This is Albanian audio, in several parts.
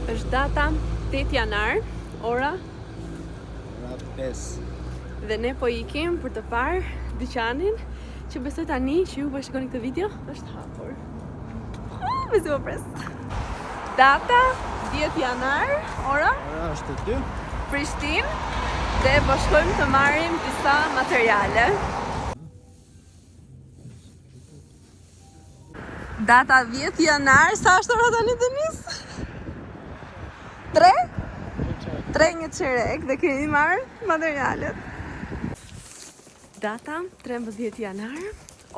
Është data 8 janar, ora 5. dhe ne po ikim për të parë dyqanin që besoj tani që ju po shikoni këtë video është hapur. Mezi po pres. Data 10 janar, ora Është 2. Prishtinë dhe po shkojmë të marrim disa materiale. Data 10 janar, sa është ora tani Denis? 3? 3 çerek dhe kemi marrë materialet. Data 13 janar,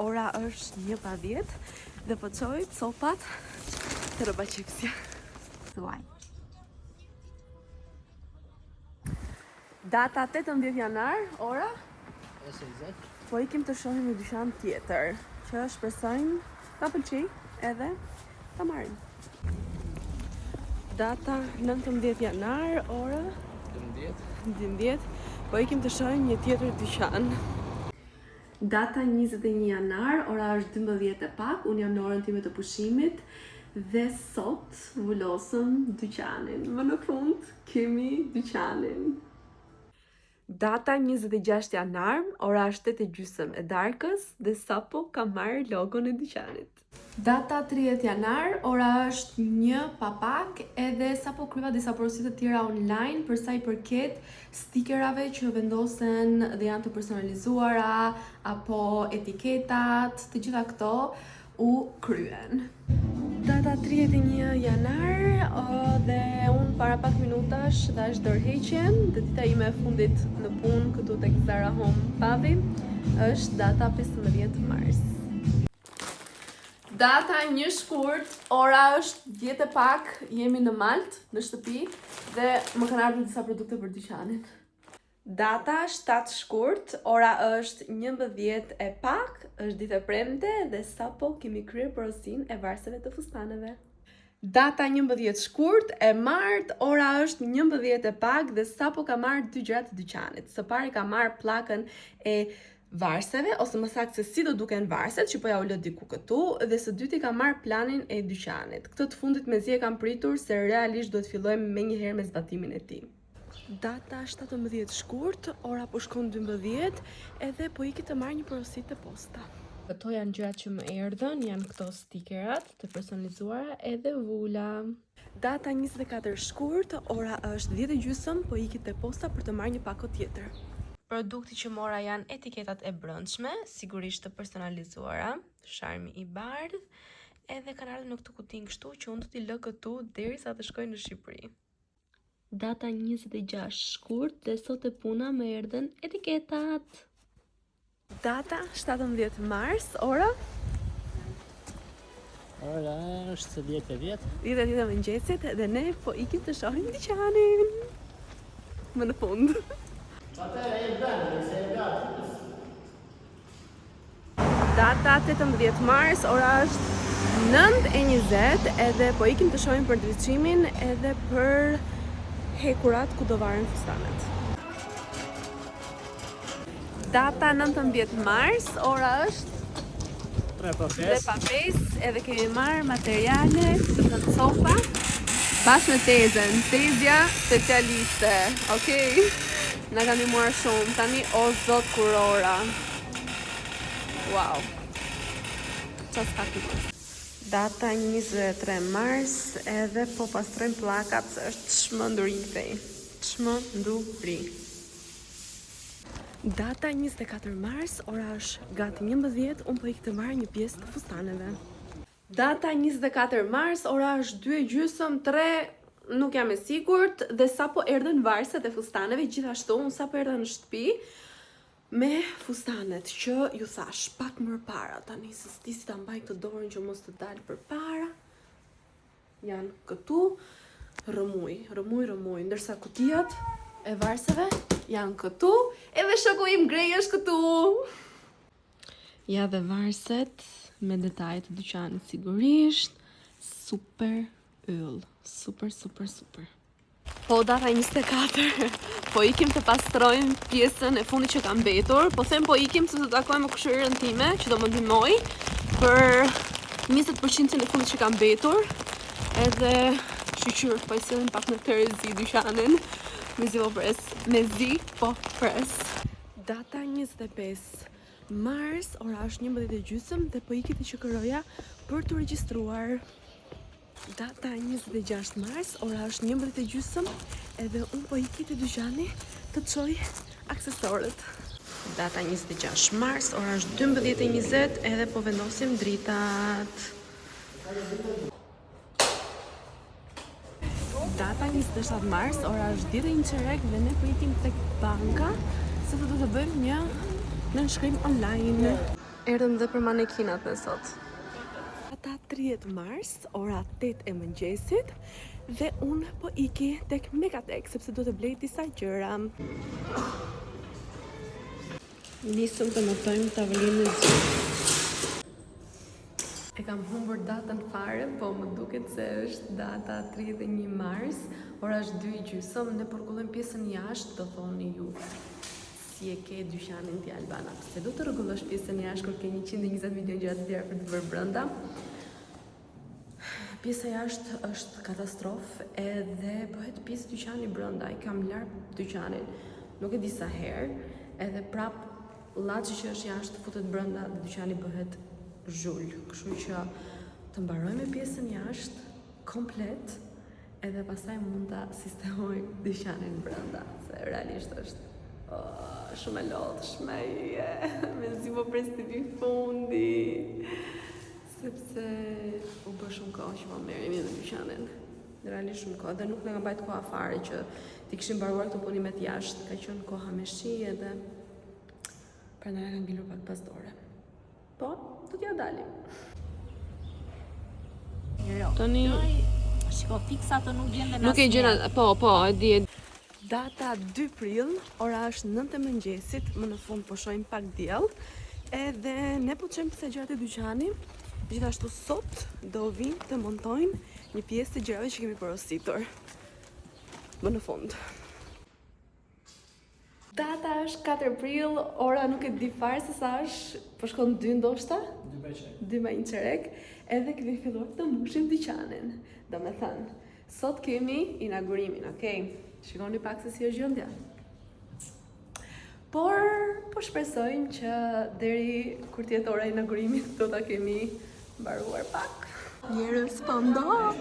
ora është 1:10 dhe po çoj copat të rroba qipsja. Thuaj. Data 18 janar, ora po ikim të shohim një dyqan tjetër që shpresojmë ta pëlqej edhe ta marrim. Data 19 janar, ora 12, po ikim të shohim një tjetër dyqan. Data 21 janar, ora është 12 e pak, unë jam në orën time të pushimit dhe sot vullosëm dyqanin. Më në fund kemi dyqanin. Data 26 janar, ora është 8:30 e darkës dhe sapo kam marrë logon e dyqanit. Data 30 janar, ora është 1 pa pak edhe sapo kryeva disa porositë të tjera online për sa i përket stikerave që vendosen dhe janë të personalizuara apo etiketat, të gjitha këto u kryen. Data 31 janar dhe unë para pak minutash dash dorëheqjen dhe dita ime e fundit në punë këtu tek Zara Home Pavi është data 15 mars. Data 1 shkurt, ora është 10 e pak, jemi në Malt, në shtëpi dhe më kanë ardhur disa produkte për dyqanin. Data 7 shkurt, ora është 11 e pak, është ditë e premte dhe sapo kemi kryer porosinë e varseve të fustaneve. Data 11 shkurt e martë, ora është 11 e pak dhe sapo ka marrë 2 gjëra të dyqanit. Së pari ka marrë pllakën e varseve, ose më saktë se si do duken varset, që po ja u lë diku këtu, dhe së dyti ka marrë planin e dyqanit. Këtë të fundit mezi e kam pritur se realisht duhet fillojmë menjëherë me zbatimin e tij. Data 17 shkurt, ora po shkon 12 edhe po iki të marrë një porosi të posta. Këto janë gjërat që më erdhën, janë këto stikerat të personalizuara edhe vula. Data 24 shkurt, ora është 10:30, po iki te posta për të marrë një pako tjetër. Produkti që mora janë etiketat e brendshme, sigurisht të personalizuara, sharmi i bardhë, edhe kanë ardhur në këtë kutinë kështu që unë do t'i lë këtu derisa të shkoj në Shqipëri. Data 26 shkurt dhe sot e puna më erdhën etiketat. Data 17 mars, ora është 10:10. 10:10 e mëngjesit dhe ne po ikim të shohim dyqanin. Më në fund. Data 18 mars, ora është 9:20 edhe po ikim të shohim për ndriçimin edhe për hekurat ku do varen fustanet. Data 19 mars, ora është 3:05 edhe kemi marrë materiale të copa bashkë me Tezën, Tezja specialiste, okej? Na ka ndihmuar shumë, tani o zot kurora. Wow. Çfarë fakti? Data 23 mars edhe po pastrojmë pllakat, është çmenduri kthej. Çmenduri. Data 24 mars, ora është gati 11, unë po ik të marrë një pjesë të fustaneve. Data 24 mars, ora është 2:30, 3, nuk jam e sigurt, dhe sapo erdhën varset e fustaneve, gjithashtu unë sapo erdha në shtëpi me fustanet që ju thash pak më para, tani se s'di si ta mbaj këtë dorën që mos të dalë përpara. Janë këtu, rëmuj, ndërsa kutijat e varseve janë këtu, edhe shoku im grej është këtu. Ja dhe varset me detajet të dyqanit sigurisht, super yll, super. Po data 24, po ikim të pastrojmë pjesën e fundit që kam mbetur, po them po ikim se të takoj me kushërirën time që do më ndihmoj për 20% e fundit që kam mbetur, edhe shqyqyr, po e sillin pak në Terezi dyqanin. Mezi po pres. Data 25 Mars, ora është 11:30 dhe po iki të qeveria për të regjistruar. Data 26 Mars, ora është 11:30 edhe unë po iki të dyqani të çoj aksesorët. Data 26 Mars, ora është 12:20 edhe po vendosim dritat. Data 27 Mars, ora është 10:01 dhe ne po ikim tek banka se do të bëjmë një nënshkrim online. Erdhëm dhe për manekinat në sot. Data 30 Mars, ora 8 e mëngjesit dhe unë po iki tek Megatek sepse do të blej disa gjëra. Nisëm të notojmë tavolinën e zgjuar. E kam humbur datën fare, po më duket se është data 31 Mars, ora është 2:30, ne përkullojmë pjesën jashtë, do thoni ju. Si e ke dyqanin ti Albana? Se do të rregullosh pjesën jashtë kur ke 120 milion gjëra të tjera për të bërë brenda. Pjesa jashtë është katastrofë edhe bëhet pjesë dyqani brenda. I kam larg dyqanin, nuk e di sa herë, edhe prap llaçi që është jashtë futet brenda dhe dyqani bëhet zhull. Kështu që të mbarojmë pjesën jashtë komplet edhe pastaj mund ta sistemoj dyqanin brenda, se realisht është shumë e lodhshme, me zi po pres të vi fundi, sepse u bë shumë kohë që po merremi në dyqanin. Realisht shumë kohë, dhe nuk na ka mbajtur koha fare që ti kishim mbaruar këto punimet jashtë, ka qenë koha me shi edhe prandaj ka ngelur pak pas dore. Po, do t'ja dalim. Jo. Tani Shiko, fiksa të nuk gjende nuk e gjena, po, e di. Data 2 prill, ora është 9 e mëngjesit, më në fund po shohim pak diell, edhe ne po çojmë pse gjërat e dyqanit. Gjithashtu sot do vinë të montojmë një pjesë të gjërave që kemi porositur. Më në fund. Data është 4 prill, ora nuk e di fare se sa është, po shkon 2 ndoshta? 2:01, edhe kemi filluar të mbushim dyqanin. Do me thënë, sot kemi inaugurimin, okay? Shikoni pak se si është gjendja. Por, po shpresojmë që deri kur të jetë ora e inaugurimit do ta kemi mbaruar pak. Njerëz po ndodh.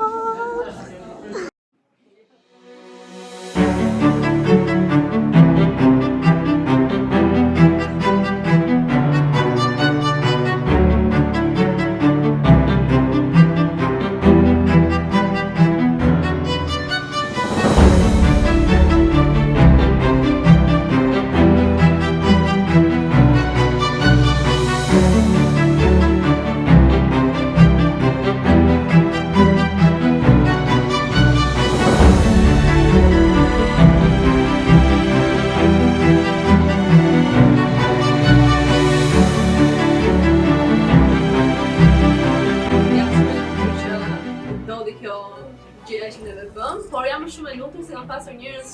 Gjëra që neve bëm, por jam shumë e lumtur se kam pasur njerëz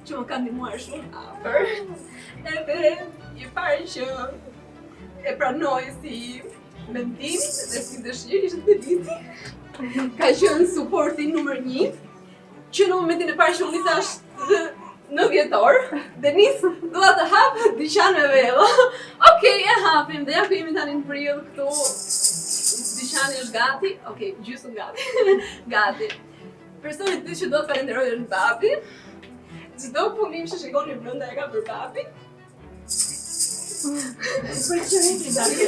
që më kanë ndihmuar shumë afër. Edhe i pari që e pranoj si mendim dhe si dëshirë ishte Denisi. Ka qenë suporti numër 1, që në momentin e parë që unë i thash në vjetor, Denis, do ta hap dyqan me vella. Okej, e hapim dhe ja ku jemi tani në prill këtu. Dyqani është gati, okej, gjysmë gati. Gati. Personi të që do të falenderoj është babi. Çdo punim që shikoni brenda e ka për babin. Për çfarë gati?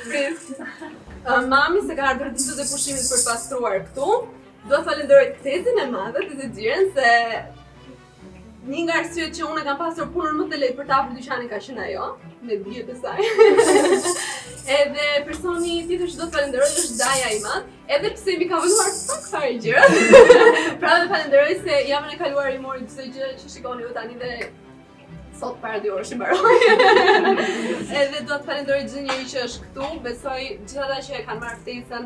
Prit. Mami se ka ardhur ditët e pushimit për të pastruar këtu. Do të falenderoj tezin e madhe, tezin Xhiren, se një nga arsyet që unë kam pasur punën më të lehtë për të hapur dyqanin ka qenë ajo, me dijet e saj. Edhe personi tjetër që do të falenderoj është daja i madh, edhe pse mi ka vënuar pak fare gjëra. Pra dhe falenderoj se javën e kaluar i mori çdo gjë që shikoni ju tani dhe sot para 2 orësh i mbaroj. Edhe do të falenderoj çdo njeri që është këtu, besoj gjithë ata që e kanë marrë ftesën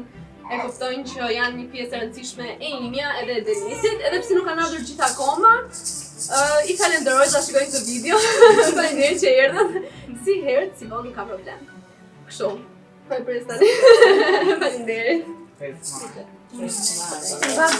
e kuptojnë që janë një pjesë e rëndësishme e imja edhe e Denisit, edhe pse nuk kanë ardhur gjithë akoma. I falenderoj ta shikojnë këtë video. Faleminderit që erdhët. Si herë, si vonë nuk ka problem. Kështu. Po e pres tani. Faleminderit. Bravo.